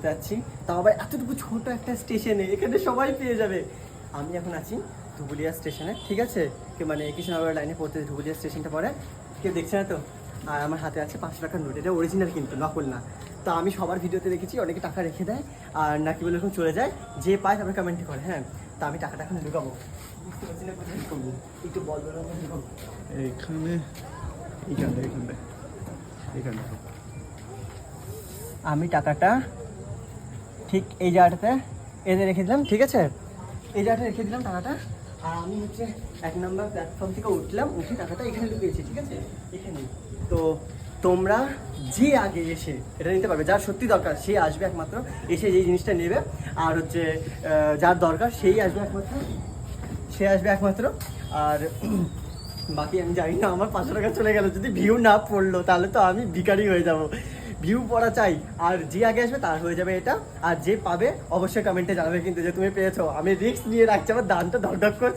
পড়তে যাচ্ছি, তাও আবার এতটুকু ছোট একটা স্টেশনে, এখানে সবাই পেয়ে যাবে। আমি এখন আছি ধুবুলিয়া স্টেশনে, ঠিক আছে, মানে কৃষ্ণনগর লাইনে পড়তে ধুবুলিয়া স্টেশনটা পড়ে, কেউ দেখছে না তো। আর আমার হাতে আছে 500 টাকার নোট, এটা অরিজিনাল কিন্তু, নকল না। তো আমি সবার ভিডিওতে দেখেছি অনেকে টাকা রেখে দেয় আর নাকি বলে এরকম চলে যায়, যে পায় তারপরে কমেন্ট করে। হ্যাঁ, তো আমি টাকাটা এখন ঢুকাবো, বুঝতে পারছি না কোথায় ঢুকাবো, একটু বলবো ঢুকাবো এইখানে এইখানটা এইখানটা এইখানটা। আমি টাকাটা ঠিক এই জায়গাটাতে এনে রেখে দিলাম, ঠিক আছে, এই জায়গাটা রেখে দিলাম টাকাটা। আর আমি হচ্ছে 1 নম্বর প্ল্যাটফর্ম থেকে উঠলাম, উঠে টাকাটা এখানে ঢুকিয়েছি, ঠিক আছে, এখানে। তো তোমরা যে আগে এসে এটা নিতে পারবে, যার সত্যি দরকার সে আসবে একমাত্র, এসে যেই জিনিসটা নেবে। আর হচ্ছে যার দরকার সেই আসবে একমাত্র, সে আসবে একমাত্র। আর বাকি আমি জানি না, আমার 500 টাকা চলে গেল, যদি ভিউ না পড়লো তাহলে তো আমি ভিখারি হয়ে যাব। ভিউ পড়া চাই, আর যে আগে আসবে তার হয়ে যাবে এটা। আর যে পাবে অবশ্যই কমেন্টে জানাবে কিন্তু যে তুমি পেয়েছো। আমি রিস্ক নিয়ে রাখছি, আমার দানটা ধক ধক করছে।